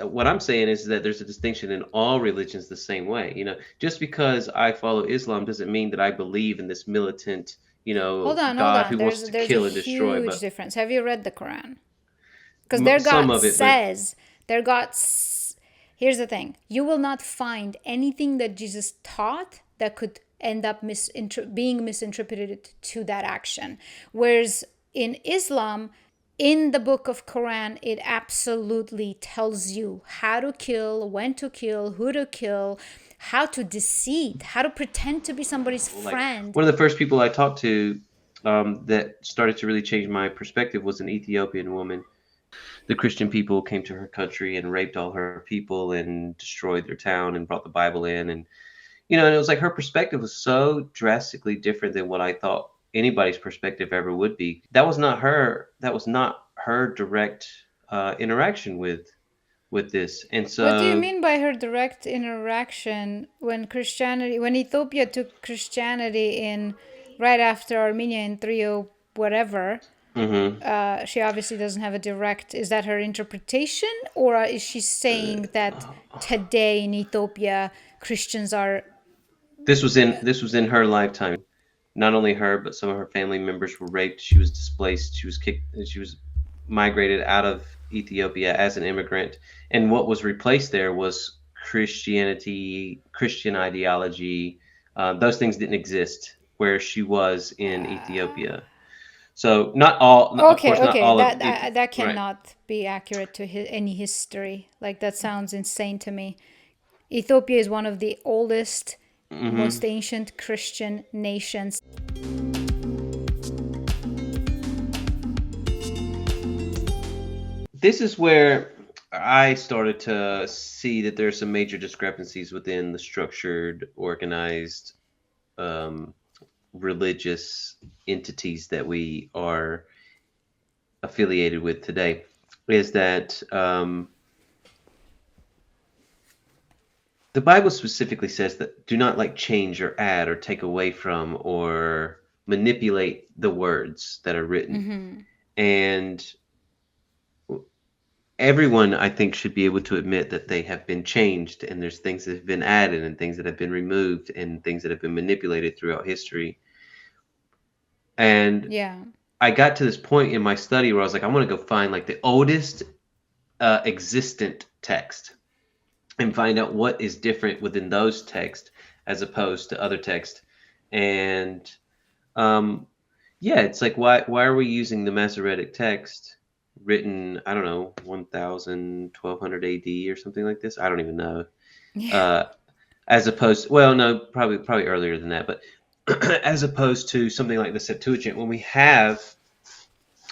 What I'm saying is that there's a distinction in all religions the same way. Just because I follow Islam doesn't mean that I believe in this militant, Hold God on. who wants to There's a kill and destroy. huge But difference. Have you read the Quran? Because their some God of it, but says, their God. Here's the thing: you will not find anything that Jesus taught that could end up being misinterpreted to that action. Whereas in Islam, in the book of Quran, it absolutely tells you how to kill, when to kill, who to kill, how to deceive, how to pretend to be somebody's like friend. one of the first people I talked to that started to really change my perspective was an Ethiopian woman. The Christian people came to her country and raped all her people and destroyed their town and brought the Bible in. And and it was like her perspective was so drastically different than what I thought anybody's perspective ever would be. That was not her direct interaction with this. And What do you so mean by her direct interaction when Ethiopia took Christianity in right after Armenia in 30 whatever? mhm. She obviously doesn't have a direct. Is that her interpretation, or is she saying that today in Ethiopia Christians are? This was in her lifetime. Not only her, but some of her family members were raped. She was displaced. She was kicked. She was migrated out of Ethiopia as an immigrant. And what was replaced there was Christianity, Christian ideology. Those things didn't exist where she was in Ethiopia. So not all, of Okay, course, not okay, all of it. that Right. cannot be accurate to any history. Like that sounds insane to me. Ethiopia is one of the oldest, Hmm. most ancient Christian nations. This is where I started to see that there's some major discrepancies within the structured, organized, um, religious entities that we are affiliated with today. Is that the Bible specifically says that do not like change or add or take away from or manipulate the words that are written. And everyone, I think, should be able to admit that they have been changed and there's things that have been added and things that have been removed and things that have been manipulated throughout history. And Yeah. I got to this point in my study where I was like, I want to go find like the oldest existent text and find out what is different within those texts as opposed to other texts. And um, yeah, it's like why are we using the Masoretic text written, I don't know, 1000, 1200 AD or something like this? I don't even know. Yeah. Uh, as opposed, well, no, probably earlier than that, but as opposed to something like the Septuagint, when we have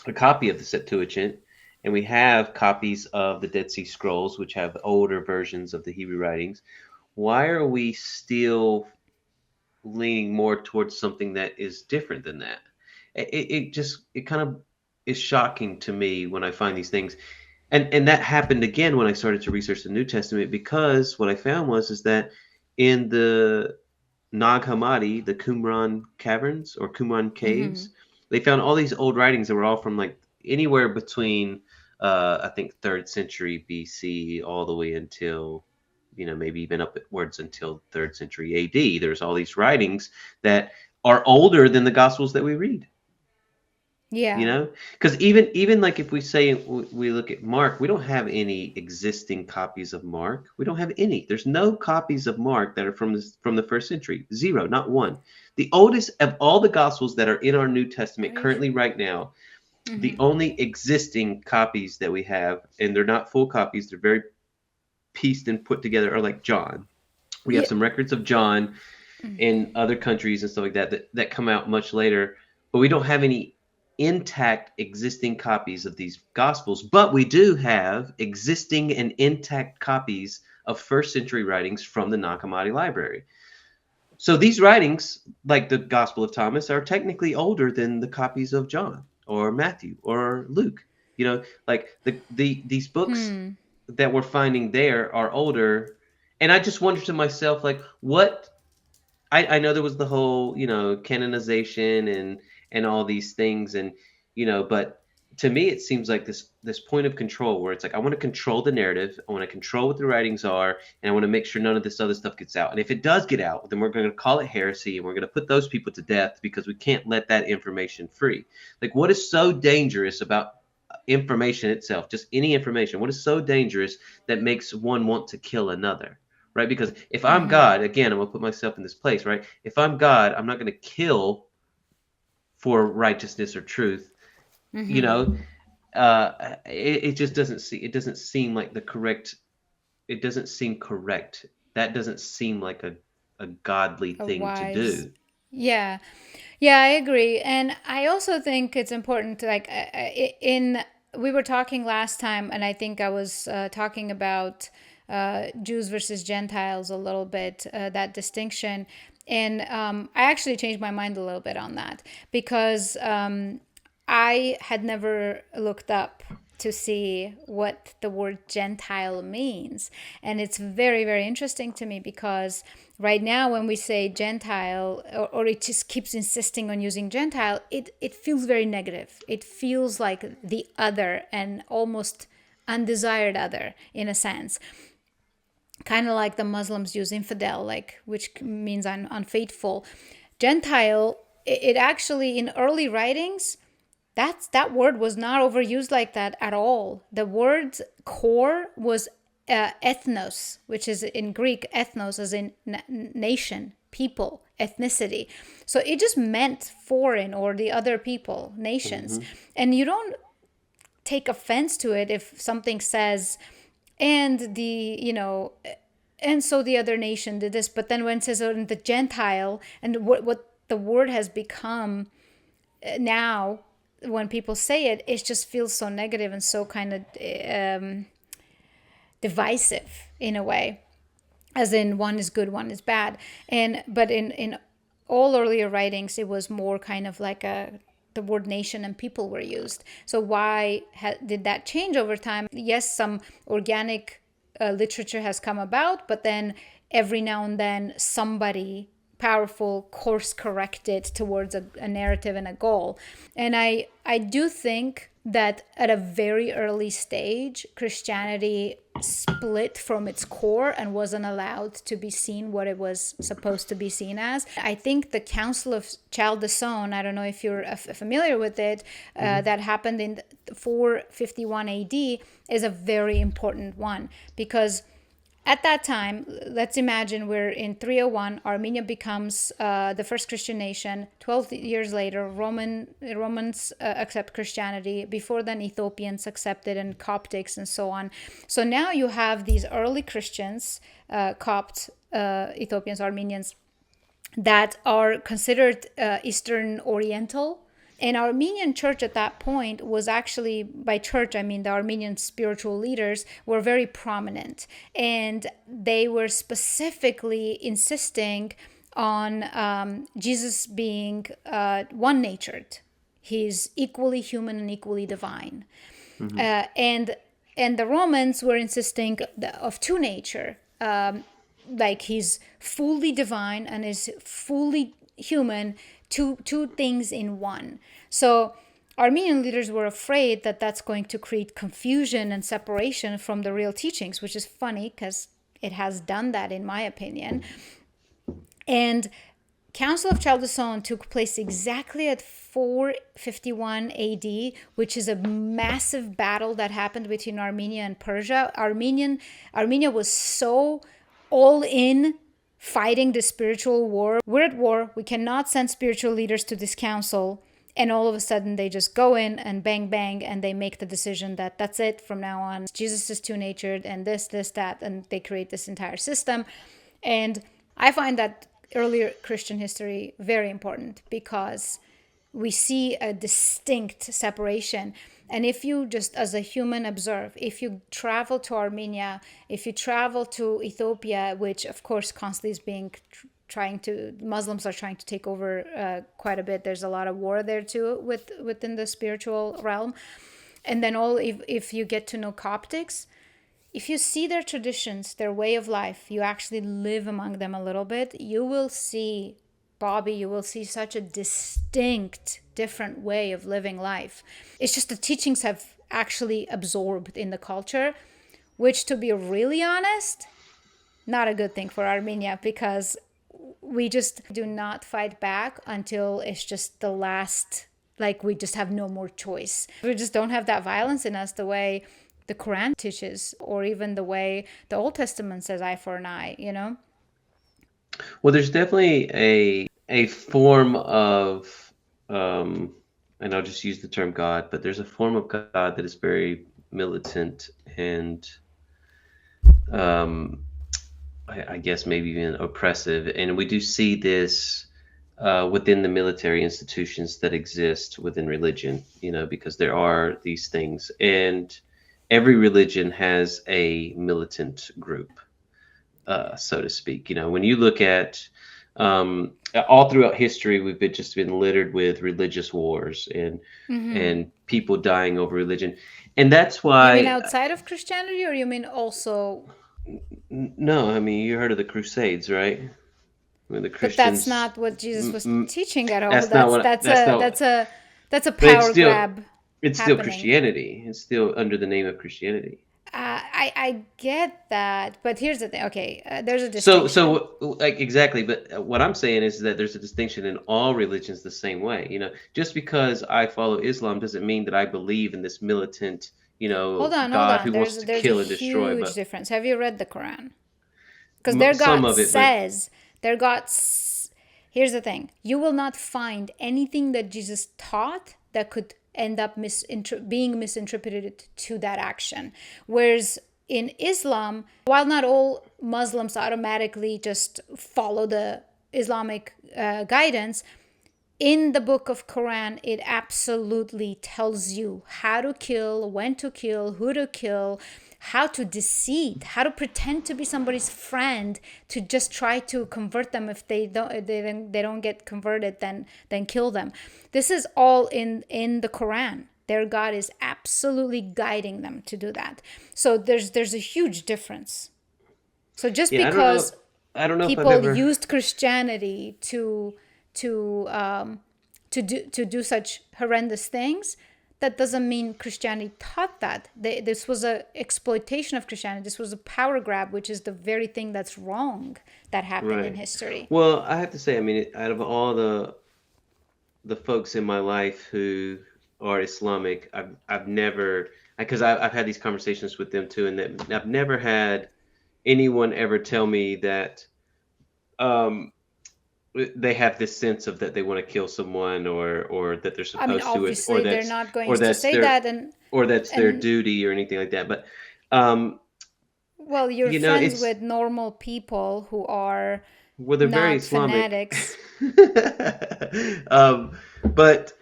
a copy of the Septuagint and we have copies of the Dead Sea Scrolls, which have older versions of the Hebrew writings, why are we still leaning more towards something that is different than that? It kind of is shocking to me when I find these things. And that happened again when I started to research the New Testament, because what I found was is that in the Nag Hammadi, the Qumran caverns or Qumran caves, they found all these old writings that were all from like anywhere between I think third century BC all the way until maybe even upwards until third century AD. There's all these writings that are older than the Gospels that we read. Yeah. Because even like if we say we look at Mark, we don't have any existing copies of Mark. We don't have any. There's no copies of Mark that are from the first century. Zero, not one. The oldest of all the Gospels that are in our New Testament currently right now, the only existing copies that we have, and they're not full copies, they're very pieced and put together, are like John. We have Yeah. some records of John in other countries and stuff like that come out much later, but we don't have any intact existing copies of these gospels. But we do have existing and intact copies of first century writings from the Nag Hammadi library. So these writings, like the Gospel of Thomas, are technically older than the copies of John or Matthew or Luke. Like these books that we're finding there are older. And I just wonder to myself, like, what I know there was the whole, canonization and all these things, and but to me it seems like this point of control where it's like I want to control the narrative, I want to control what the writings are, and I want to make sure none of this other stuff gets out. And if it does get out, then we're going to call it heresy and we're going to put those people to death because we can't let that information free. Like, what is so dangerous about information itself, just any information? What is so dangerous that makes one want to kill another? Right? Because if I'm Mm-hmm. God, again, I'm going to put myself in this place, right? If I'm God, I'm not going to kill for righteousness or truth. You Mm-hmm. know, it just doesn't seem like the correct. It doesn't seem correct. That doesn't seem like a godly A thing to wise. do. Yeah. Yeah, I agree. And I also think it's important to like in we were talking last time and I think I was talking about Jews versus Gentiles a little bit, that distinction. And I actually changed my mind a little bit on that because I had never looked up to see what the word Gentile means. And it's very, very interesting to me because right now, when we say Gentile, or it just keeps insisting on using Gentile, it feels very negative. It feels like the other and almost undesired other in a sense. Kind of like the Muslims use infidel, like which means unfaithful. Gentile, it actually in early writings that word was not overused like that at all. The word's core was ethnos, which is in Greek, ethnos as in nation, people, ethnicity. So it just meant foreign or the other people, nations. Hmm. And you don't take offense to it if something says, and the, and so the other nation did this. But then when it says the Gentile and what the word has become now when people say it, it just feels so negative and so kind of divisive in a way, as in one is good, one is bad. And but in all earlier writings, it was more kind of like the word nation and people were used. So why did that change over time? Yes, some organic literature has come about, but then every now and then somebody powerful course corrected towards a narrative and a goal. And I do think that at a very early stage, Christianity split from its core and wasn't allowed to be seen what it was supposed to be seen as. I think the Council of Chalcedon, I don't know if you're familiar with it, Hmm. that happened in 451 AD, is a very important one because at that time, let's imagine we're in 301. Armenia becomes the first Christian nation. 12 years later, Romans accept Christianity. Before then, Ethiopians accepted, and Coptics, and so on. So now you have these early Christians, Copt, Ethiopians, Armenians, that are considered Eastern Oriental. And Armenian church at that point was actually, by church, I mean the Armenian spiritual leaders were very prominent. And they were specifically insisting on Jesus being one natured. He's equally human and equally divine. Hmm. And the Romans were insisting of two nature, like he's fully divine and is fully human, two things in one. So Armenian leaders were afraid that that's going to create confusion and separation from the real teachings, which is funny because it has done that in my opinion. And Council of Chalcedon took place exactly at 451 AD, which is a massive battle that happened between Armenia and Persia. Armenia was so all in fighting the spiritual war. We're at war. We cannot send spiritual leaders to this council. And all of a sudden, they just go in and bang, bang, and they make the decision that that's it from now on. Jesus is two natured, and this, that, and they create this entire system. And I find that earlier Christian history very important because we see a distinct separation. And if you just as a human observe, if you travel to Armenia, if you travel to Ethiopia, which of course constantly is being Muslims are trying to take over quite a bit. There's a lot of war there too within the spiritual realm. And then if you get to know Coptics, if you see their traditions, their way of life, you actually live among them a little bit, you will see Bobby, you will see such a distinct, different way of living life. It's just the teachings have actually absorbed in the culture, which, to be really honest, not a good thing for Armenia, because we just do not fight back until it's just the last, like we just have no more choice. We just don't have that violence in us the way the Quran teaches, or even the way the Old Testament says eye for an eye, you know? Well, there's definitely a form of, and I'll just use the term God, but there's a form of God that is very militant and, um, I guess maybe even oppressive. And we do see this within the military institutions that exist within religion, because there are these things. And every religion has a militant group, so to speak. When you look at all throughout history, we've been littered with religious wars and people dying over religion, and that's You mean why. outside of Christianity, or you mean also? No, I mean, you heard of the Crusades, right? When the But that's Christians, not what Jesus was teaching at all. that's not That's what that's that's a not. that's a that's a But it's power still grab it's still happening. Christianity. It's still under the name of Christianity. I get that, but here's the thing. Okay, there's a So, distinction. so like exactly, but what I'm saying is that there's a distinction in all religions the same way. Just because I follow Islam doesn't mean that I believe in this militant, Hold God on. who wants to There's a kill and destroy. huge But difference. Have you read the Quran? Because their some God of it, but says, their God. Here's the thing: you will not find anything that Jesus taught that could end up being misinterpreted to that action. Whereas in Islam, while not all Muslims automatically just follow the Islamic guidance, in the book of Quran, it absolutely tells you how to kill, when to kill, who to kill, how to deceive, how to pretend to be somebody's friend to just try to convert them. If they don't get converted, then kill them. This is all in the Quran. Their God is absolutely guiding them to do that. So there's a huge difference. So just yeah, I don't know. because I don't know if I've people ever. used Christianity to to do such horrendous things, that doesn't mean Christianity taught that. This was a exploitation of Christianity. This was a power grab, which is the very thing that's wrong that happened in Right. history. Well, I have to say, I mean, out of all the folks in my life who are Islamic, I've never, because I've had these conversations with them too, and that I've never had anyone ever tell me that um, they have this sense of that they want to kill someone, or that they're I mean, supposed to, or obviously, they're that's not going or to that's say their that, or that's their and duty or anything like that. But um, well, you're friends it's with normal people who are well, they're very not Islamic. fanatics. um, but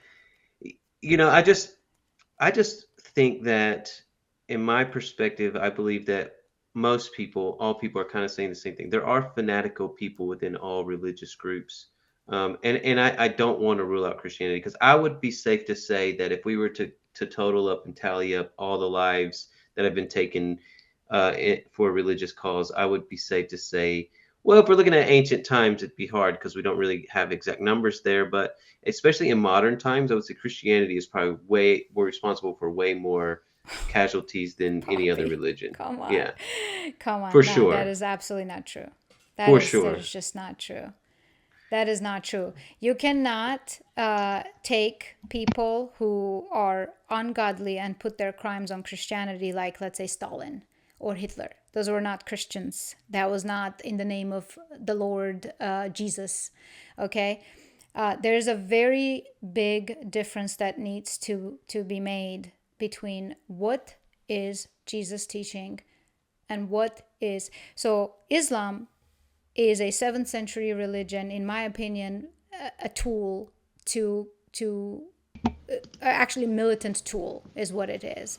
I just think that in my perspective, I believe that all people are kind of saying the same thing. There are fanatical people within all religious groups. And I don't want to rule out Christianity, because I would be safe to say that if we were to total up and tally up all the lives that have been taken for religious cause, I would be safe to say, well, if we're looking at ancient times, it'd be hard because we don't really have exact numbers there. But especially in modern times, I would say Christianity is probably way more responsible for way more casualties than any other Bobby, religion. come on. Yeah, Come for on. No, that sure, is absolutely not true. for That sure. is just not true. That is not true. You cannot take people who are ungodly and put their crimes on Christianity, like, let's say, Stalin or Hitler. Those were not Christians. That was not in the name of the Lord Jesus. Okay? There's a very big difference that needs to be made between what is Jesus teaching and what is. So, Islam is a 7th century religion, in my opinion, a tool to actually militant tool is what it is.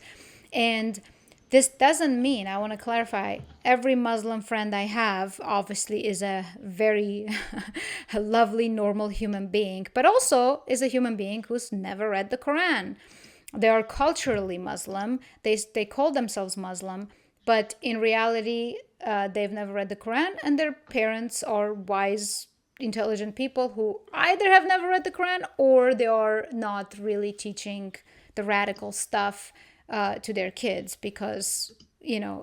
And this doesn't mean, I want to clarify, every Muslim friend I have obviously is a very lovely, normal human being, but also is a human being who's never read the Quran. They are culturally Muslim. They call themselves Muslim, but in reality, they've never read the Quran, and their parents are wise intelligent people who either have never read the Quran or they are not really teaching the radical stuff to their kids because,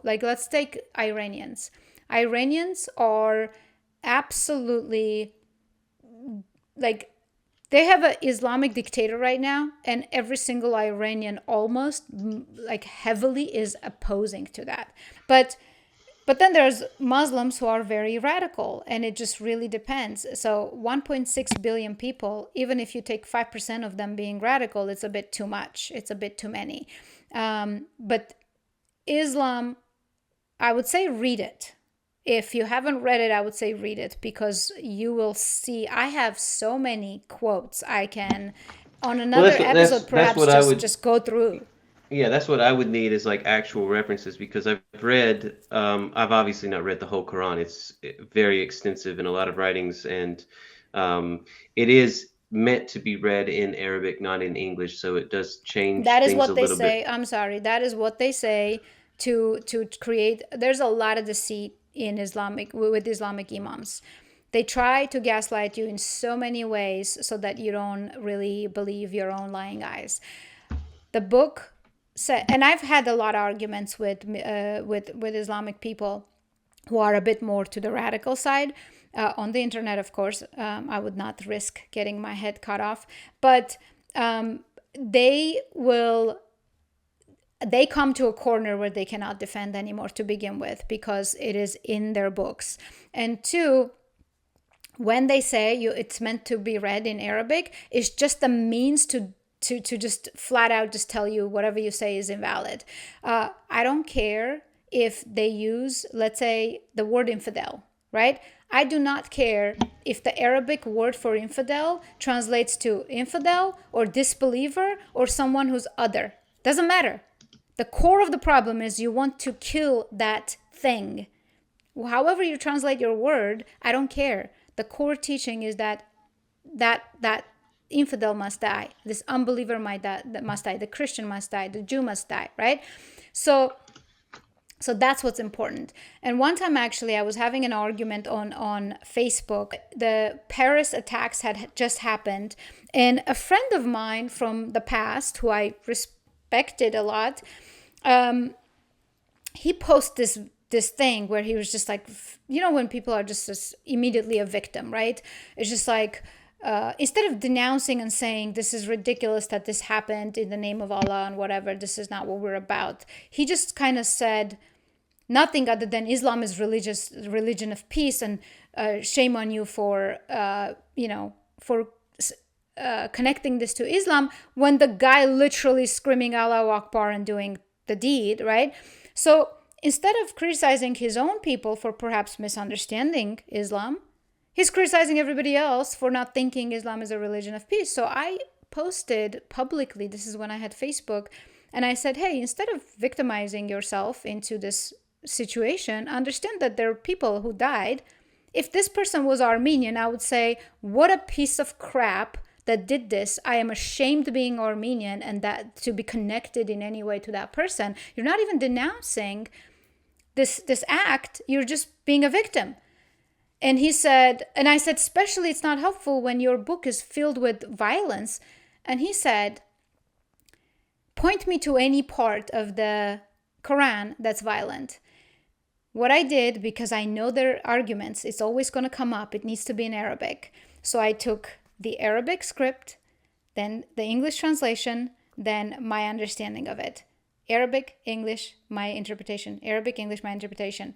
like let's take Iranians. Iranians are absolutely like they have an Islamic dictator right now, and every single Iranian almost like heavily is opposing to that. But but then there's Muslims who are very radical, and it just really depends. So 1.6 billion people, even if you take 5% of them being radical, it's a bit too much. It's a bit too many. But Islam, I would say read it. If you haven't read it, I would say read it because you will see. I have so many quotes I can, on Well, another episode, that's perhaps what I just would. just go through. Yeah, that's what I would need is like actual references because I've read. I've obviously not read the whole Quran. It's very extensive in a lot of writings, and it is meant to be read in Arabic, not in English. So it does change That is things a what they little bit. say. I'm sorry. That is what they say to create. There's a lot of deceit in Islamic with Islamic imams. They try to gaslight you in so many ways so that you don't really believe your own lying eyes. The book said, and I've had a lot of arguments with Islamic people who are a bit more to the radical side on the internet. Of course, I would not risk getting my head cut off, but they will they come to a corner where they cannot defend anymore to begin with because it is in their books. And two, when they say it's meant to be read in Arabic, it's just a means to just flat out just tell you whatever you say is invalid. I don't care if they use, let's say, the word infidel, right? I do not care if the Arabic word for infidel translates to infidel or disbeliever or someone who's other. Doesn't matter. The core of the problem is you want to kill that thing. However you translate your word, I don't care. The core teaching is that infidel must die. This unbeliever must die. The Christian must die. The Jew must die, right? So that's what's important. And one time, actually, I was having an argument on Facebook. The Paris attacks had just happened. And a friend of mine from the past, who I respected a lot, he posted this thing where he was just like, when people are just immediately a victim, right? It's just like, instead of denouncing and saying this is ridiculous that this happened in the name of Allah and whatever, this is not what we're about, he just kind of said nothing other than Islam is religion of peace, and shame on you for connecting this to Islam when the guy literally screaming Allahu Akbar and doing the deed, right? So instead of criticizing his own people for perhaps misunderstanding Islam, he's criticizing everybody else for not thinking Islam is a religion of peace. So I posted publicly, this is when I had Facebook, and I said, hey, instead of victimizing yourself into this situation, understand that there are people who died. If this person was Armenian, I would say, what a piece of crap that did this. I am ashamed being Armenian and that to be connected in any way to that person. You're not even denouncing this act, you're just being a victim. And he said, and I said, especially it's not helpful when your book is filled with violence. And he said, point me to any part of the Quran that's violent. What I did, because I know their arguments, it's always going to come up. It needs to be in Arabic. So I took the Arabic script, then the English translation, then my understanding of it. Arabic, English, my interpretation. Arabic, English, my interpretation.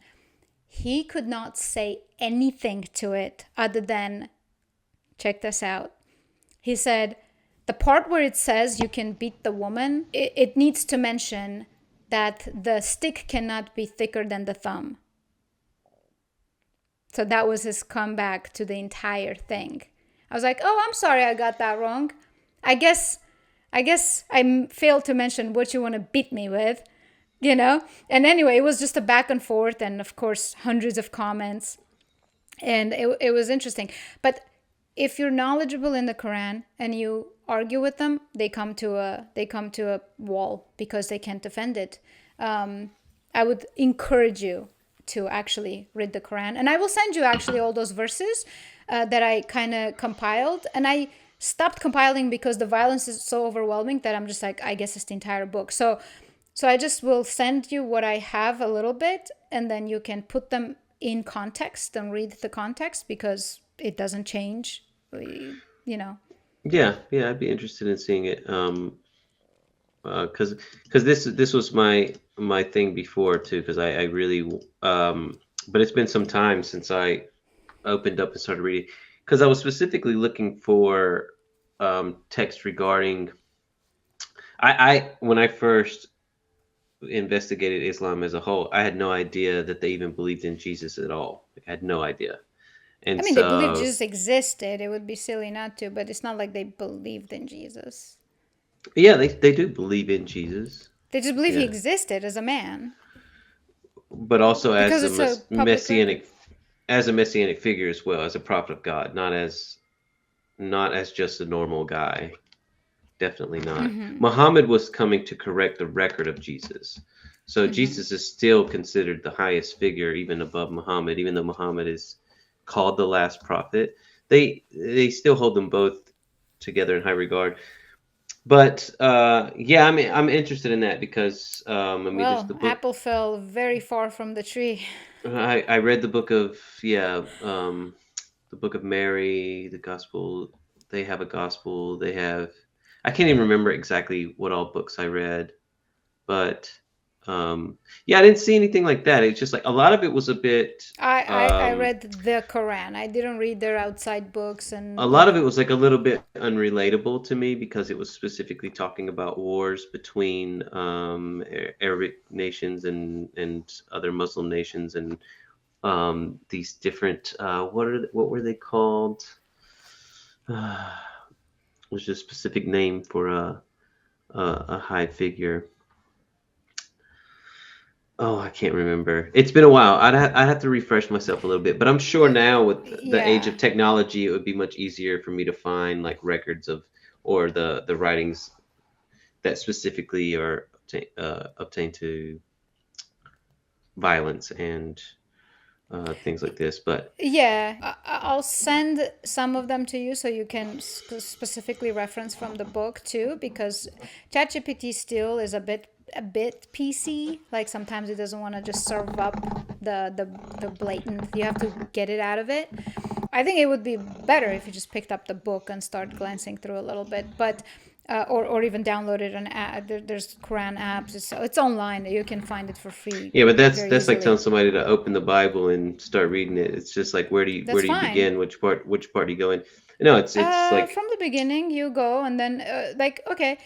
He could not say anything to it other than, check this out. He said, the part where it says you can beat the woman, it needs to mention that the stick cannot be thicker than the thumb. So that was his comeback to the entire thing. I was like, oh, I'm sorry I got that wrong. I guess I failed to mention what you want to beat me with, And anyway, it was just a back and forth, and of course, hundreds of comments. And it was interesting. But if you're knowledgeable in the Quran and you argue with them, they come to a wall because they can't defend it. I would encourage you to actually read the Quran. And I will send you actually all those verses that I kind of compiled. And I stopped compiling because the violence is so overwhelming that I'm just like, I guess it's the entire book. So I just will send you what I have a little bit, and then you can put them in context and read the context because it doesn't change, you know. Yeah, yeah, I'd be interested in seeing it. Because this was my thing before too. Because I really but it's been some time since I opened up and started reading. Because I was specifically looking for text regarding. I when I first investigated Islam as a whole, I had no idea that they even believed in Jesus at all. I had no idea. I And mean, they believe so, Jesus existed. It would be silly not to, but it's not like they believed in Jesus. yeah, they do believe in Jesus. They just believe he Yeah. existed as a man But also because as a it's a public record. messianic figure as well, as a prophet of God, not as just a normal guy. Definitely not. Muhammad was coming to correct the record of Jesus. So Jesus is still considered the highest figure, even above Muhammad, even though Muhammad is called the last prophet. They still hold them both together in high regard. But yeah, I'm interested in that because I mean, there's the Well, book. apple fell very far from the tree. I read the book of, yeah, the book of Mary, the gospel. They have a gospel. They have. I can't even remember exactly what all books I read, but yeah, I didn't see anything like that. It's just like a lot of it was a bit. I Um, read the Quran. I didn't read their outside books, a and lot of it was like a little bit unrelatable to me because it was specifically talking about wars between Arabic nations and other Muslim nations and these different what were they called? There's just a specific name for a high figure. Oh, I can't remember. It's been a while. I'd have to refresh myself a little bit, but I'm sure now with the age yeah. of technology, it would be much easier for me to find like records of or the writings that specifically are obtained to violence and things like this. But Yeah, I'll send some of them to you so you can specifically reference from the book too, because ChatGPT still is a bit PC. Like sometimes it doesn't want to just serve up the blatant. You have to get it out of it. I think it would be better if you just picked up the book and start glancing through a little bit, but or even download it an app. There's Quran apps. It's online. You can find it for free yeah, but very that's like telling easily. somebody to open the Bible and start reading it. It's just like where That's do you fine. begin? Which part do you go in? No, it's like From the beginning, you go, and then, like, okay,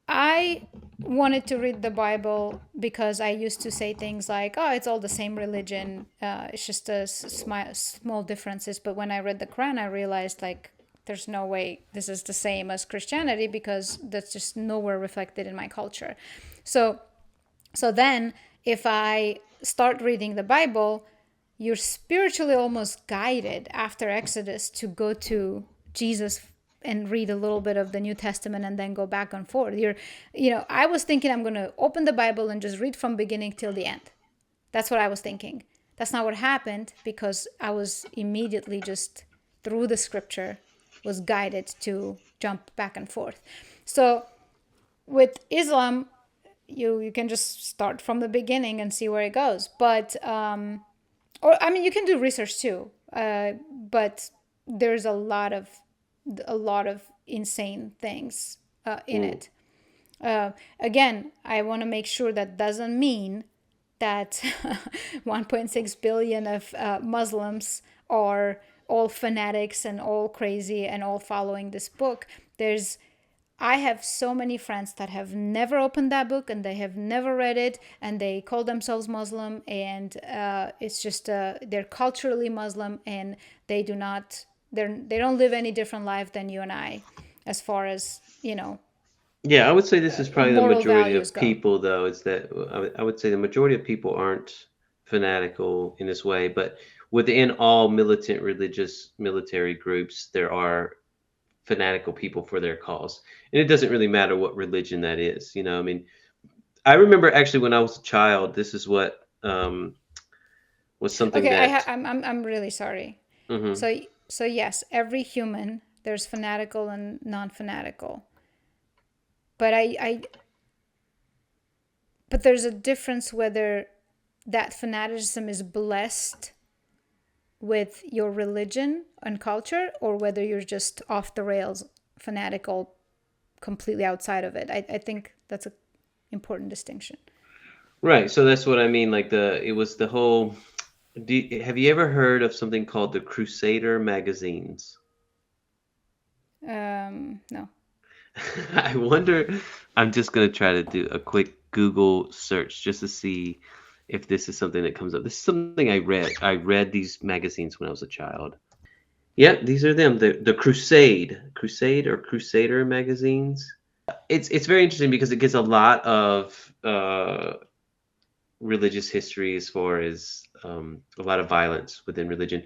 I wanted to read the Bible because I used to say things like, oh, it's all the same religion. It's just small differences. But when I read the Quran, I realized, like, there's no way this is the same as Christianity because that's just nowhere reflected in my culture. So, so then, if I start reading the Bible, you're spiritually almost guided after Exodus to go to Jesus and read a little bit of the New Testament and then go back and forth. I was thinking I'm going to open the Bible and just read from beginning till the end. That's what I was thinking. That's not what happened because I was immediately just through the scripture was guided to jump back and forth. So with Islam, you can just start from the beginning and see where it goes. But or I mean, you can do research too. But there's a lot of insane things in mm, it. Again, I want to make sure that doesn't mean that 1.6 billion of Muslims are all fanatics and all crazy and all following this book. I have so many friends that have never opened that book and they have never read it and they call themselves Muslim and it's just they're culturally Muslim and they don't live any different life than you and I as far as yeah, I would say this is probably the moral majority values of go. people though. Is that I would say the majority of people aren't fanatical in this way, but within all militant religious military groups, there are fanatical people for their cause. And it doesn't really matter what religion that is. I mean, I remember actually when I was a child, this is what Was something Okay, that. I'm really sorry. Hmm. So so yes, every human there's fanatical and non-fanatical. But but there's a difference whether that fanaticism is blessed with your religion and culture or whether you're just off the rails fanatical completely outside of it. I think that's an important distinction. Right. So that's what I mean. Like it was the whole. Have you ever heard of something called the Crusader magazines? No. I wonder. I'm just gonna try to do a quick Google search just to see if this is something that comes up. This is something I read. I read these magazines when I was a child. Yep, these are them. The Crusade or Crusader magazines. It's very interesting because it gives a lot of religious history as far as a lot of violence within religion.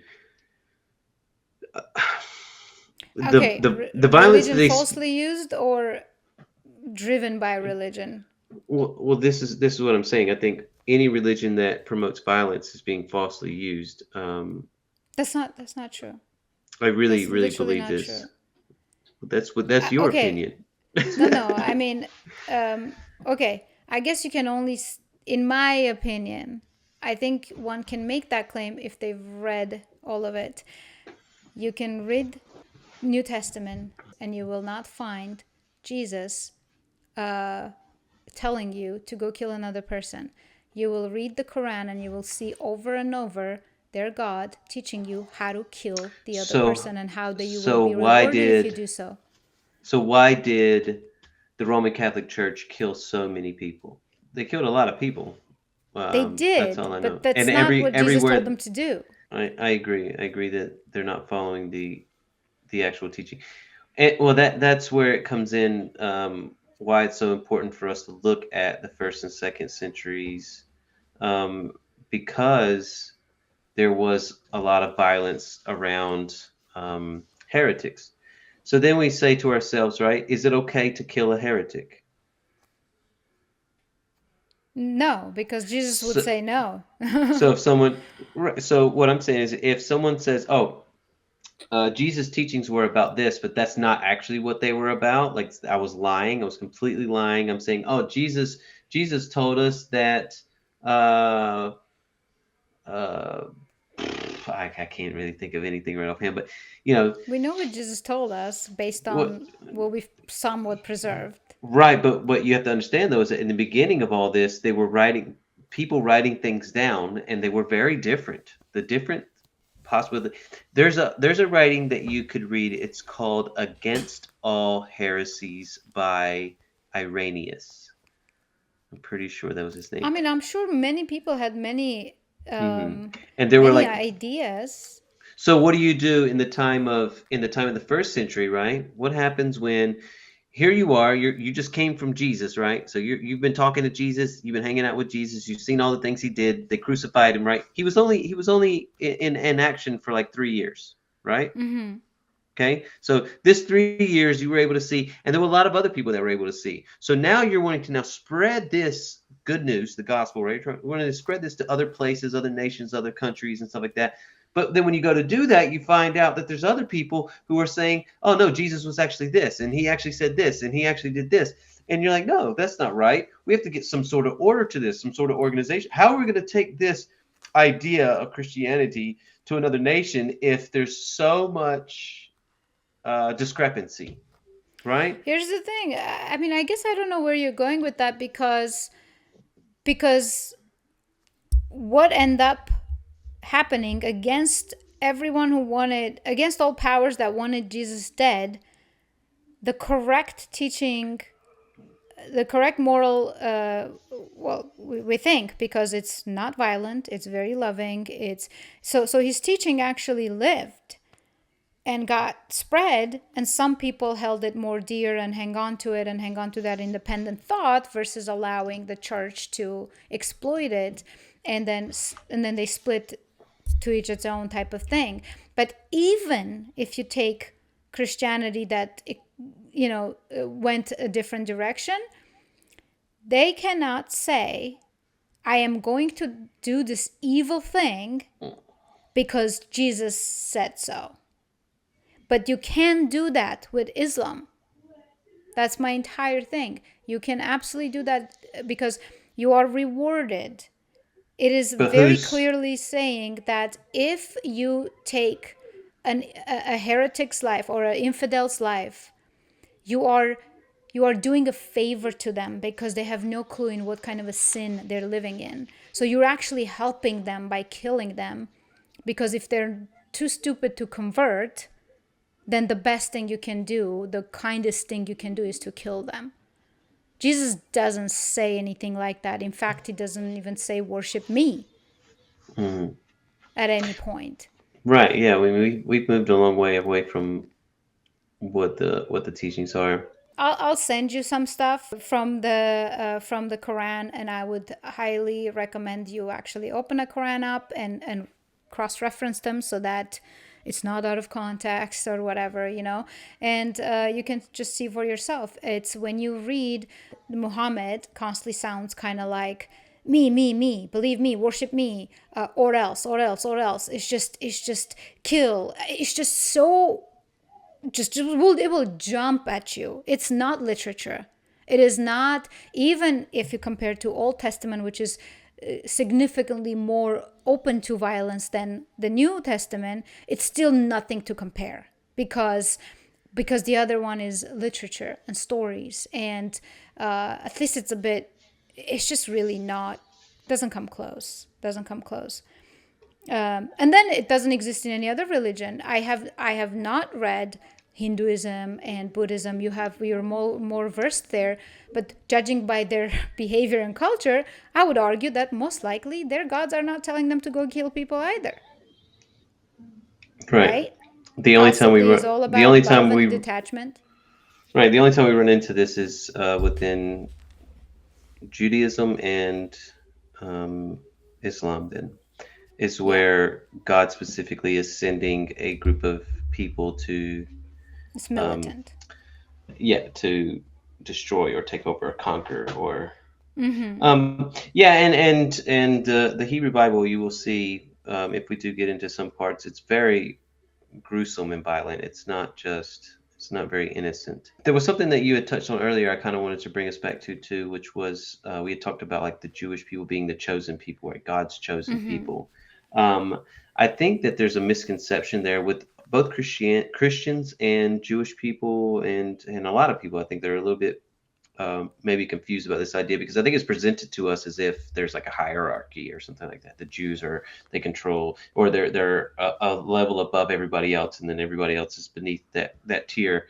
The Okay, the violence that religion they falsely used or driven by religion. well, this is what I'm saying. I think any religion that promotes violence is being falsely used. That's not true. I really That's really literally believe not this. true. That's your Okay, opinion. no, I mean, um, okay. I guess you can only, in my opinion, I think one can make that claim if they've read all of it. You can read New Testament and you will not find Jesus telling you to go kill another person. You will read the Quran and you will see over and over their God teaching you how to kill the other So person and how that you will so be why rewarded if you did do so. so why did the Roman Catholic Church kill so many people? They killed a lot of people. They That's all did, I know. but And that's not what Jesus told everywhere them to do. I agree. I agree that they're not following the actual teaching. And, well, that's where it comes in. Why it's so important for us to look at the first and second centuries, um, because there was a lot of violence around heretics. So then we say to ourselves, right? Is it okay to kill a heretic? No, because Jesus would So, say no. so if someone, right, so what I'm saying is, if someone says, "Oh, Jesus' teachings were about this, but that's not actually what they were about. Like I was lying. I was completely lying. I'm saying, oh, Jesus told us that. Uh, uh, I can't really think of anything right offhand, but you know, We know what Jesus told us based what on what we've somewhat preserved. right? But what you have to understand though is that in the beginning of all this, they were writing people writing things down, and they were very different. The different possibility. There's a writing that you could read. It's called "Against All Heresies" by Irenaeus. I'm pretty sure that was his I name. mean, I'm sure many people had Hmm. And there were many like, ideas. so what do you do in the time of the first century, right? What happens when here you are, you just came from Jesus, right? So you've been talking to Jesus, you've been hanging out with Jesus, you've seen all the things he did. They crucified him, right? He was only in action for like 3 years, right? Mm-hmm. Okay, so this 3 years you were able to see, and there were a lot of other people that were able to see. So now you're wanting to now spread this good news, the gospel, right? We're wanting to spread this to other places, other nations, other countries, and stuff like that. But then when you go to do that, you find out that there's other people who are saying, "Oh no, Jesus was actually this, and he actually said this, and he actually did this." And you're like, "No, that's not right. We have to get some sort of order to this, some sort of organization. How are we going to take this idea of Christianity to another nation if there's so much discrepancy, right?" Here's the thing. I mean, I guess I don't know where you're going with that because what ended up happening against everyone who wanted against all powers that wanted Jesus dead, the correct teaching, the correct moral, well, we think because it's not violent, it's very loving, it's so his teaching actually lived and got spread, and some people held it more dear and hang on to it and hang on to that independent thought versus allowing the church to exploit it, and then they split to each its own type of thing. But even if you take Christianity that went a different direction, they cannot say I am going to do this evil thing because Jesus said so. But you can't do that with Islam. That's my entire thing. You can absolutely do that because you are rewarded. It is But very who's clearly saying that if you take a heretic's life or an infidel's life, you are you are doing a favor to them because they have no clue in what kind of a sin they're living in. So you're actually helping them by killing them, because if they're too stupid to convert, then the best thing you can do, the kindest thing you can do, is to kill them. Jesus doesn't say anything like that. In fact, he doesn't even say worship me mm, at any point. right? Yeah, we've moved a long way away from what the teachings are. I'll send you some stuff from the Quran, and I would highly recommend you actually open a Quran up and cross reference them so that it's not out of context or whatever, and you can just see for yourself. It's when you read, Muhammad constantly sounds kind of like me, believe me, worship me, or else. It's just kill. It's just so just it will jump at you. It's not literature. It is not, even if you compare to Old Testament, which is significantly more open to violence than the New Testament. It's still nothing to compare, because the other one is literature and stories, and at least it's just really not, doesn't come close. And then it doesn't exist in any other religion. I have not read Hinduism and Buddhism. You're more versed there, but judging by their behavior and culture, I would argue that most likely their gods are not telling them to go kill people either, Right. right? Possibly is all The about only love time and we detachment. right the only time we run into this is within Judaism and um, Islam. Then is Yeah, where God specifically is sending a group of people to it's um, militant. yeah, to destroy or take over or conquer or Mm-hmm. yeah, and the Hebrew Bible, you will see, if we do get into some parts, it's very gruesome and violent. It's not very innocent. There was something that you had touched on earlier. I kind of wanted to bring us back to too, which was we had talked about like the Jewish people being the chosen people, right? God's chosen Mm-hmm. people. Um, I think that there's a misconception there with both Christians and Jewish people, and a lot of people. I think they're a little bit maybe confused about this idea, because I think it's presented to us as if there's like a hierarchy or something like that. The Jews are they control, or they're a level above everybody else, and then everybody else is beneath that tier.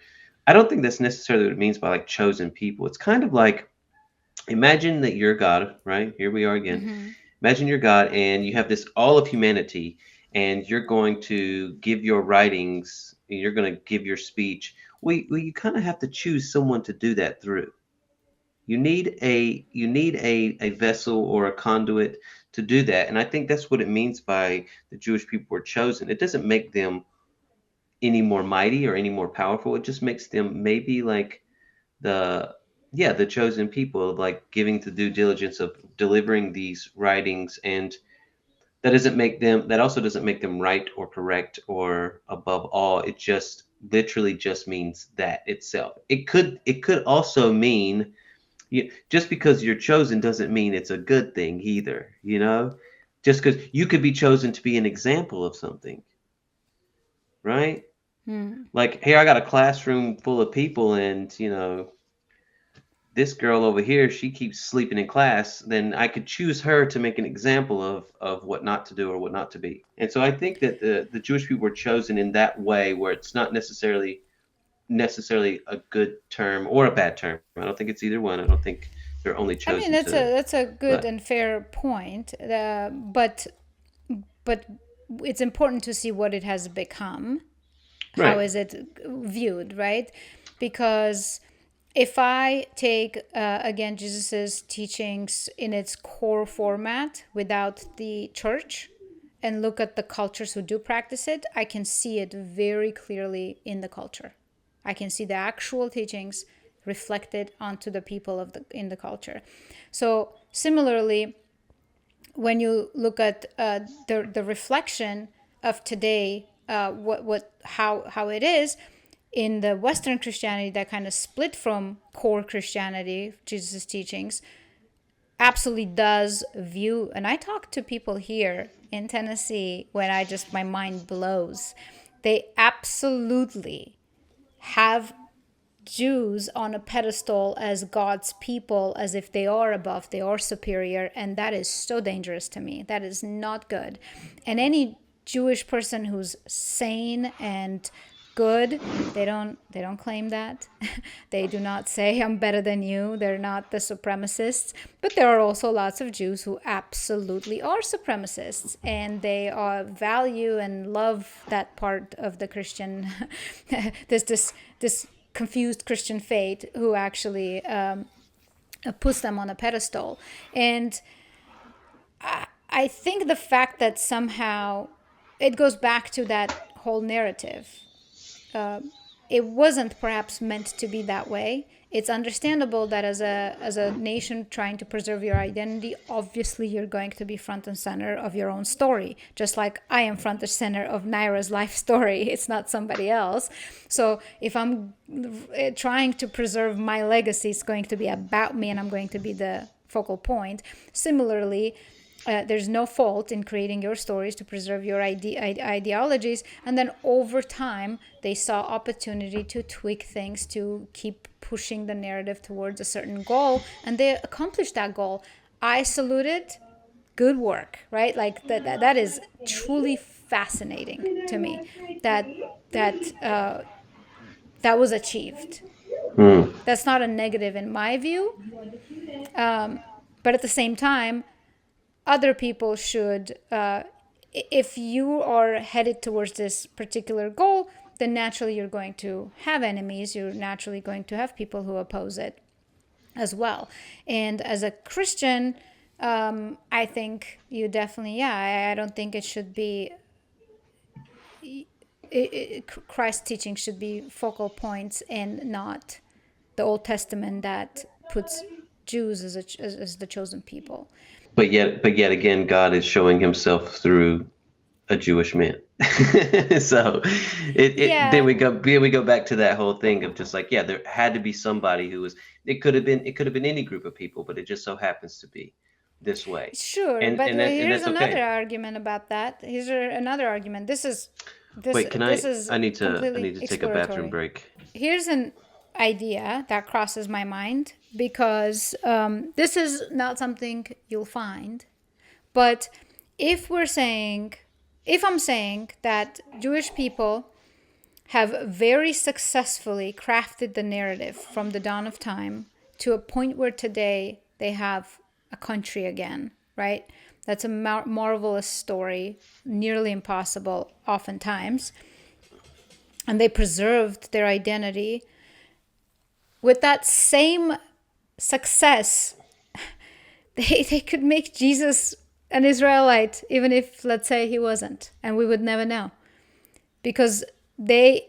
I don't think that's necessarily what it means by like chosen people. It's kind of like, imagine that you're God, right? Here we are again. Mm-hmm. Imagine you're God, and you have this all of humanity, and you're going to give your writings, and you're going to give your speech. Well, you kind of have to choose someone to do that through. You need a vessel or a conduit to do that. And I think that's what it means by the Jewish people were chosen. It doesn't make them any more mighty or any more powerful. It just makes them maybe like the yeah, the chosen people, of like giving the due diligence of delivering these writings. And that also doesn't make them right or correct or above all. It just literally just means that itself. It could also mean, just because you're chosen doesn't mean it's a good thing either, you know? Just because you could be chosen to be an example of something, right? Mm-hmm. Like, here I got a classroom full of people, and, this girl over here, she keeps sleeping in class, then I could choose her to make an example of what not to do or what not to be. And so I think that the Jewish people were chosen in that way, where it's not necessarily a good term or a bad term. I don't think it's either one. I don't think they're only I mean, chosen to, that's a good but and fair point, but it's important to see what it has become. How right. is it viewed, right? Because if I take again Jesus's teachings in its core format without the church, and look at the cultures who do practice it, I can see it very clearly in the culture. I can see the actual teachings reflected onto the people in the culture. So similarly, when you look at the reflection of today, what how it is in the Western Christianity that kind of split from core Christianity, Jesus' teachings, absolutely does view. And I talk to people here in Tennessee when I just my mind blows. They absolutely have Jews on a pedestal as God's people, as if they are above, they are superior, and that is so dangerous to me. That is not good. And any Jewish person who's sane and good, they don't claim that. They do not say I'm better than you. They're not the supremacists. But there are also lots of Jews who absolutely are supremacists, and they value and love that part of the Christian this confused Christian faith who actually puts them on a pedestal. And I think the fact that somehow it goes back to that whole narrative. It wasn't perhaps meant to be that way. It's understandable that as a nation trying to preserve your identity, obviously you're going to be front and center of your own story, just like I am front and center of Naira's life story. It's not somebody else. So if I'm trying to preserve my legacy, it's going to be about me, and I'm going to be the focal point. Similarly, there's no fault in creating your stories to preserve your ideologies. And then over time, they saw opportunity to tweak things, to keep pushing the narrative towards a certain goal. And they accomplished that goal. I salute it. Good work, right? Like that is truly fascinating to me that that was achieved. Hmm. That's not a negative in my view. But at the same time, other people should, if you are headed towards this particular goal, then naturally you're going to have enemies. You're naturally going to have people who oppose it as well. And as a Christian, I think you definitely, yeah, I don't think it should be, Christ's teaching should be focal points and not the Old Testament that puts Jews as the chosen people. But yet again, God is showing Himself through a Jewish man. So Yeah, then we go back to that whole thing of just like, yeah, there had to be somebody who was. It could have been any group of people, but it just so happens to be this way, sure, and but and that and here's that's another okay. argument about that. Here's another argument. This Wait, can this I? is I need to. I completely need to take a bathroom exploratory. break. Here's an idea that crosses my mind because this is not something you'll find. But if we're saying, if I'm saying that Jewish people have very successfully crafted the narrative from the dawn of time to a point where today they have a country again, right? That's a marvelous story, nearly impossible oftentimes. And they preserved their identity. With that same success, they could make Jesus an Israelite, even if, let's say, he wasn't, and we would never know. Because they,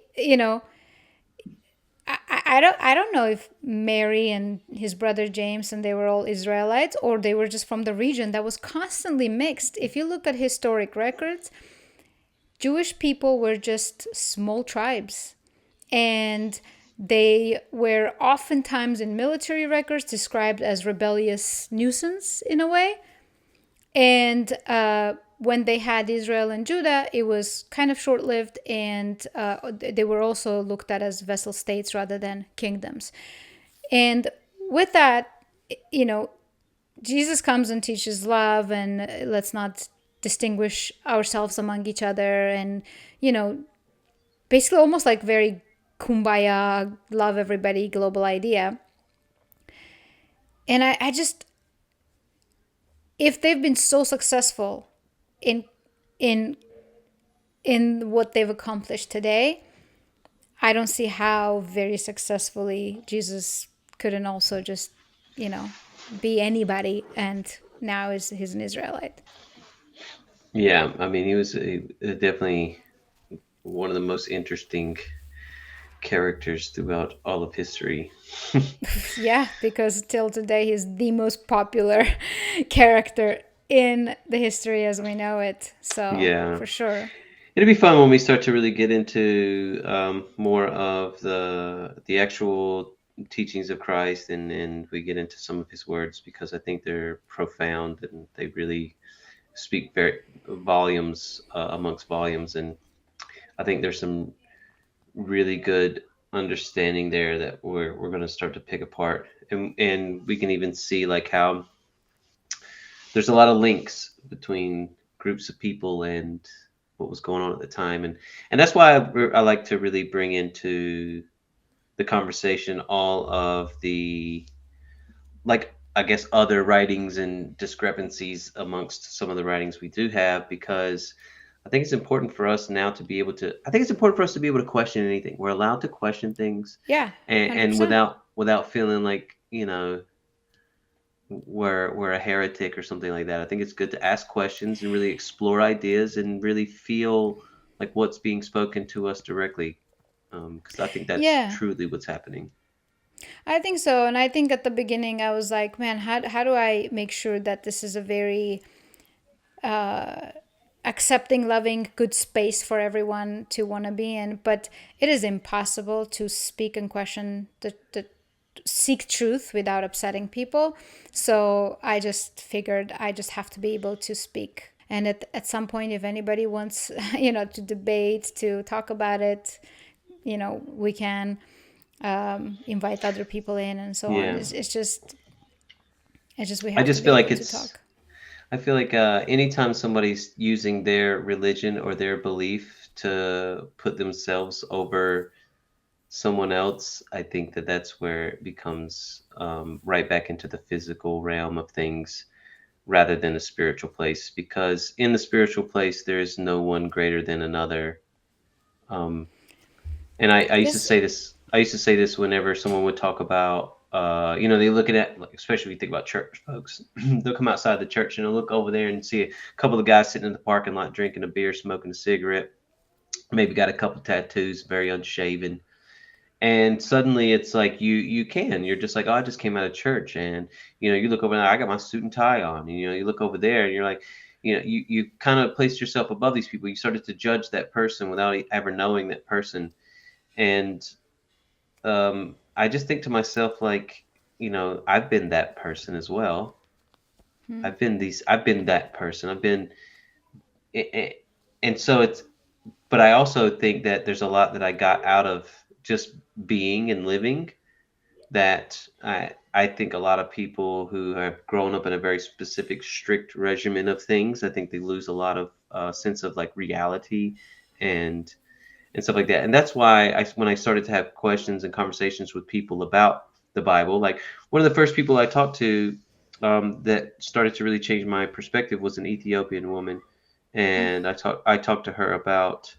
I don't know if Mary and his brother James and they were all Israelites or they were just from the region that was constantly mixed. If you look at historic records, Jewish people were just small tribes, and they were oftentimes in military records described as rebellious nuisance in a way. And when they had Israel and Judah, it was kind of short lived, and they were also looked at as vassal states rather than kingdoms. And with that, you know, Jesus comes and teaches love, and let's not distinguish ourselves among each other, and, basically almost like very kumbaya, love everybody global idea. And I just, if they've been so successful in in in what they've accomplished today, I don't see how very successfully Jesus couldn't also just, you know, be anybody, and now he's an Israelite. Yeah, I mean, he was definitely one of the most interesting characters throughout all of history. Yeah, because till today he's the most popular character in the history as we know it. So Yeah. for sure. It'll be fun when we start to really get into more of the actual teachings of Christ, and we get into some of his words, because I think they're profound and they really speak very volumes amongst volumes. And I think there's some really good understanding there that we're going to start to pick apart, and we can even see like how there's a lot of links between groups of people and what was going on at the time. And that's why I like to really bring into the conversation all of the, like, I guess, other writings and discrepancies amongst some of the writings we do have, because I think it's important for us now to be able to, I think it's important for us to be able to question anything. We're allowed to question things, Yeah, and 100%. without feeling like, we're a heretic or something like that. I think it's good to ask questions and really explore ideas and really feel like what's being spoken to us directly, because I think that's Yeah, truly what's happening. I think so. And I think at the beginning I was like, man, how do I make sure that this is a very accepting, loving, good space for everyone to want to be in? But it is impossible to speak and question the seek truth without upsetting people. So I just figured I just have to be able to speak. And at some point, if anybody wants, to debate, to talk about it, we can invite other people in and so on. Yeah. It's just we I have to just be feel like able to it's, talk. I feel like anytime somebody's using their religion or their belief to put themselves over someone else, I think that that's where it becomes right back into the physical realm of things rather than a spiritual place. Because in the spiritual place, there is no one greater than another. Um, and I It used to is. say this. I used to say this whenever someone would talk about, they looking at, like, especially if you think about church folks, they'll come outside the church and they'll look over there and see a couple of guys sitting in the parking lot drinking a beer, smoking a cigarette, maybe got a couple tattoos, very unshaven. And suddenly it's like you're just like, oh, I just came out of church. And you look over there, I got my suit and tie on, and you look over there and you're like, you kind of placed yourself above these people. You started to judge that person without ever knowing that person. And I just think to myself, like, I've been that person as well. I've been that person. Eh, eh, and so it's, but I also think that there's a lot that I got out of just being and living, that I think a lot of people who have grown up in a very specific, strict regimen of things, I think they lose a lot of sense of, like, reality and stuff like that. And that's why when I started to have questions and conversations with people about the Bible, like, one of the first people I talked to that started to really change my perspective was an Ethiopian woman, and I talked to her about,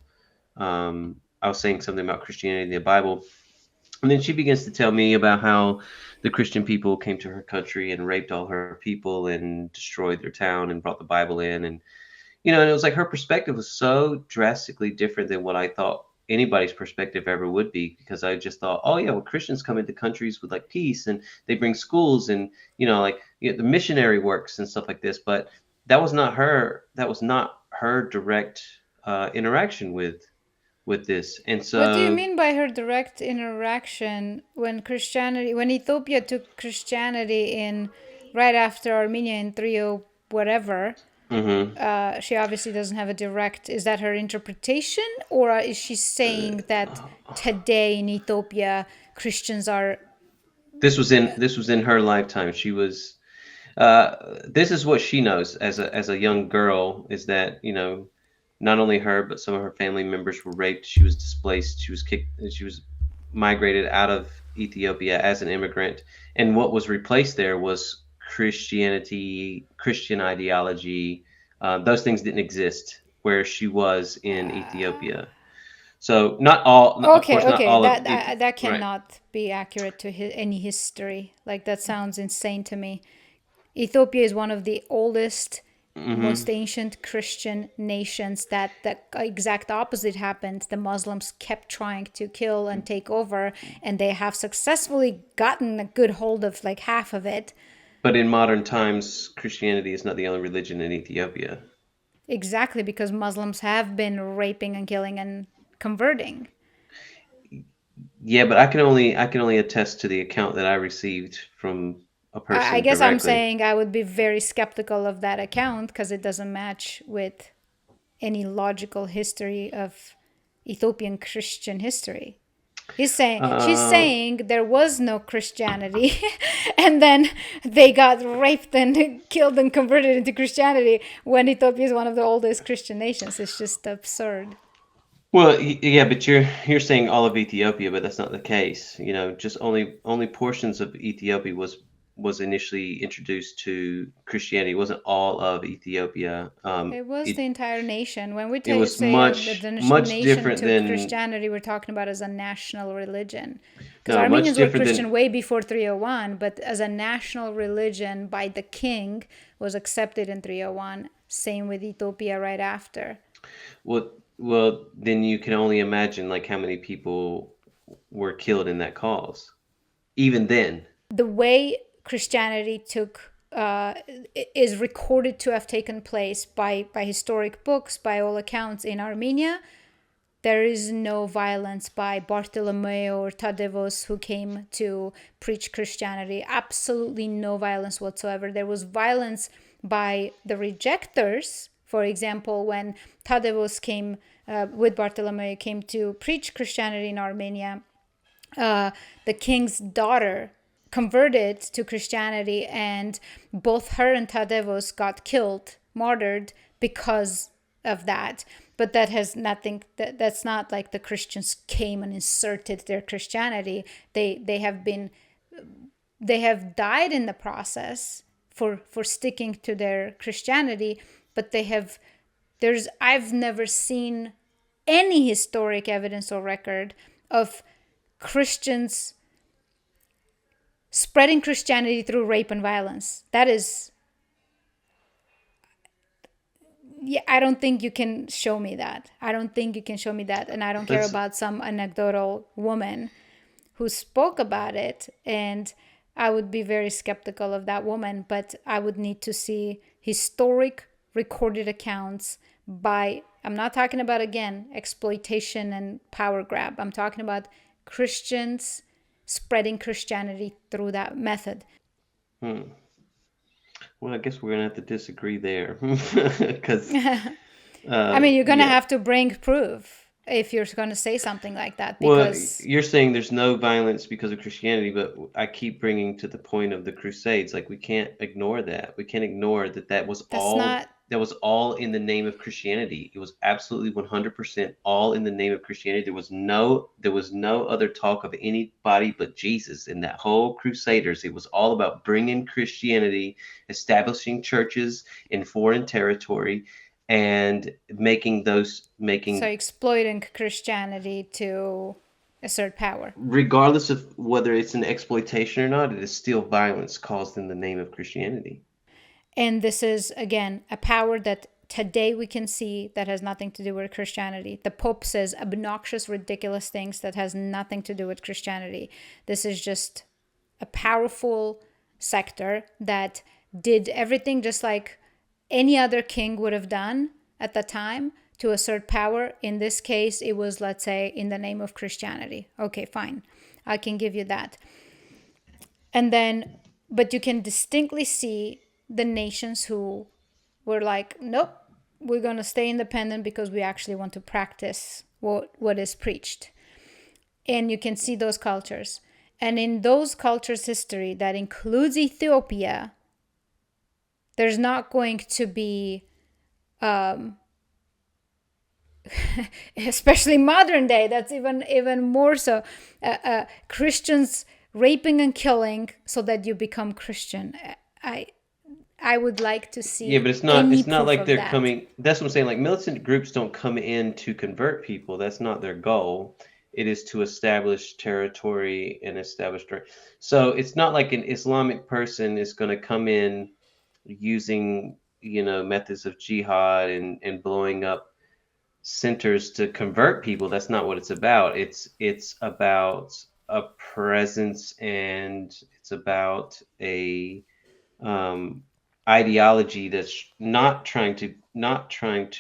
I was saying something about Christianity and the Bible, and then she begins to tell me about how the Christian people came to her country and raped all her people and destroyed their town and brought the Bible in. And it was like her perspective was so drastically different than what I thought anybody's perspective ever would be, because I just thought, oh yeah, well, Christians come into countries with, like, peace, and they bring schools, and like, the missionary works and stuff like this. But that was not her direct interaction with this. And What do you so, mean by her direct interaction when Ethiopia took Christianity in right after Armenia in 30 whatever? mhm. She obviously doesn't have a direct. Is that her interpretation, or is she saying that today in Ethiopia Christians are? This was in her lifetime. She was this is what she knows as a young girl, is that, not only her but some of her family members were raped. She was displaced. She was kicked. She was migrated out of Ethiopia as an immigrant, and what was replaced there was Christianity, Christian ideology. Those things didn't exist where she was in Ethiopia. So not all, of Okay, course, not okay, all of that it. that Right. cannot be accurate to any history. Like that sounds insane to me. Ethiopia is one of the oldest, Hmm. most ancient Christian nations. That the exact opposite happened. The Muslims kept trying to kill and take over, and they have successfully gotten a good hold of like half of it. But in modern times, Christianity is not the only religion in Ethiopia. Exactly, because Muslims have been raping and killing and converting. Yeah, but I can only attest to the account that I received from a I person guess I'm directly. saying I would be very skeptical of that account because it doesn't match with any logical history of Ethiopian Christian history. She's Uh, saying there was no Christianity, and then they got raped and killed and converted into Christianity when Ethiopia is one of the oldest Christian nations. It's just absurd. well, yeah, but you're saying all of Ethiopia, but that's not the case. Just only portions of Ethiopia was initially introduced to Christianity. It wasn't all of Ethiopia. It was It the entire nation. When we it was say that much the much nation different took than Christianity, we're talking about as a national religion. Because no, much Armenians were different than Christian way before 301, but as a national religion by the king was accepted in 301. Same with Ethiopia right after. well, then you can only imagine like how many people were killed in that cause. Even then. The way Christianity took is recorded to have taken place by historic books, by all accounts in Armenia. There is no violence by Bartolomeo or Tadevos who came to preach Christianity. Absolutely no violence whatsoever. There was violence by the rejectors. For example, when Tadevos came with Bartolomeo came to preach Christianity in Armenia, the king's daughter converted to Christianity, and both her and Tadevos got killed, martyred because of that. But that has nothing. That's not like the Christians came and inserted their Christianity. They have died in the process for sticking to their Christianity, but they have. I've never seen any historic evidence or record of Christians spreading Christianity through rape and violence. That is, yeah, I don't think you can show me that. I don't think you can show me that. And I don't care That's about some anecdotal woman who spoke about it. And I would be very skeptical of that woman, but I would need to see historic recorded accounts by, I'm not talking about, again, exploitation and power grab. I'm talking about Christians spreading Christianity through that method. hmm. Well, I guess we're gonna have to disagree there, because I mean, you're going to yeah. have to bring proof if you're going to say something like that, Well, because you're saying there's no violence because of Christianity, but I keep bringing to the point of the Crusades. Like we can't ignore that. We can't ignore that that's not. that was all in the name of Christianity. It was absolutely 100% all in the name of Christianity. There was no other talk of anybody but Jesus in that whole Crusaders. It was all about bringing Christianity, establishing churches in foreign territory, and So making exploiting Christianity to assert power. regardless of whether it's an exploitation or not, it is still violence caused in the name of Christianity. And this is, again, a power that today we can see that has nothing to do with Christianity. The Pope says obnoxious, ridiculous things that has nothing to do with Christianity. This is just a powerful sector that did everything just like any other king would have done at the time to assert power. In this case, it was, let's say, in the name of Christianity. Okay, fine. I can give you that. And then, but you can distinctly see the nations who were like, nope, we're going to stay independent because we actually want to practice what is preached. And you can see those cultures. And in those cultures' history, that includes Ethiopia, there's not going to be, especially modern day, that's even more so, Christians raping and killing so that you become Christian. I I would like to Yeah, see but it's not any it's not proof like of they're that. coming. That's what I'm saying. Like militant groups don't come in to convert people. That's not their goal. It is to establish territory and So it's not like an Islamic person is going to come in using, methods of jihad and blowing up centers to convert people. That's not what it's about. It's about a presence, and it's about um, ideology that's not trying to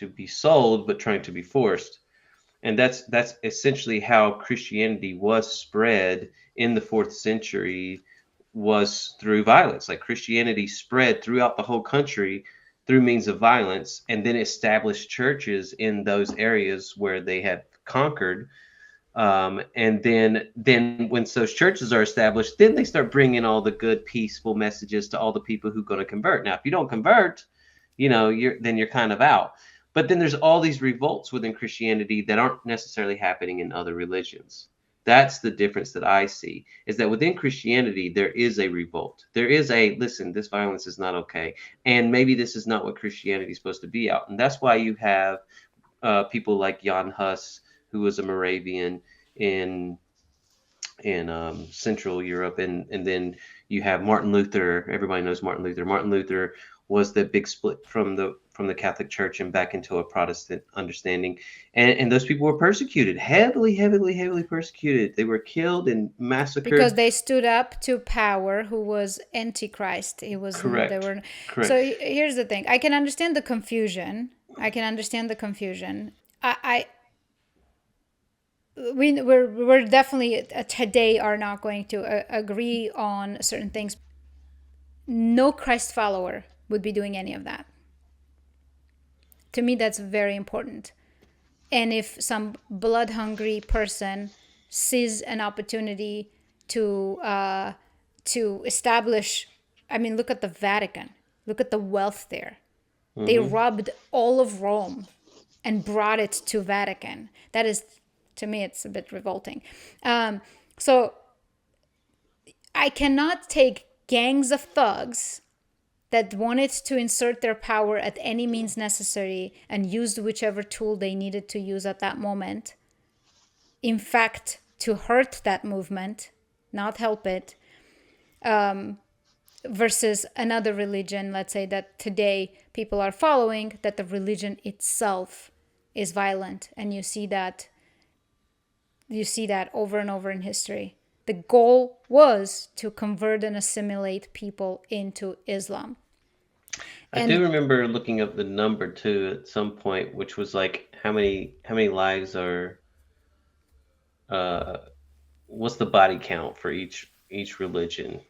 be sold, but trying to be forced. And that's essentially how Christianity was spread in the fourth century, was through violence. Like Christianity spread throughout the whole country through means of violence, and then established churches in those areas where they had conquered. And then when those churches are established, then they start bringing all the good, peaceful messages to all the people who are going to convert. Now, if you don't convert, you're kind of out. But then there's all these revolts within Christianity that aren't necessarily happening in other religions. That's the difference that I see, is that within Christianity there is a revolt. There is a, listen, this violence is not okay, and maybe this is not what Christianity is supposed to be out. And that's why you have people like Jan Hus, who was a Moravian in Central Europe, and then you have Martin Luther. Everybody knows Martin Luther. Martin Luther was the big split from the Catholic Church and back into a Protestant understanding, and those people were persecuted, heavily, heavily, heavily persecuted. They were killed and because massacred. they stood up to power who was antichrist. It was they Correct, were. So correct. here's the thing. I can understand the confusion. I we're definitely today are not going to agree on certain things. No Christ follower would be doing any of that. To me, that's very important. And if some blood hungry person sees an opportunity to establish, I mean, look at the Vatican. Look at the wealth there. They Hmm. robbed all of Rome and brought it to Vatican. That is, to me, it's a bit revolting. So I cannot take gangs of thugs that wanted to insert their power at any means necessary and used whichever tool they needed to use at that moment, in fact, to hurt that movement, not help it, versus another religion, let's say that today people are following, that the religion itself is violent. And you see that over and over in history. The goal was to convert and assimilate people into Islam. I do And remember looking up the number too at some point, which was like how many lives are uh what's the body count for each religion?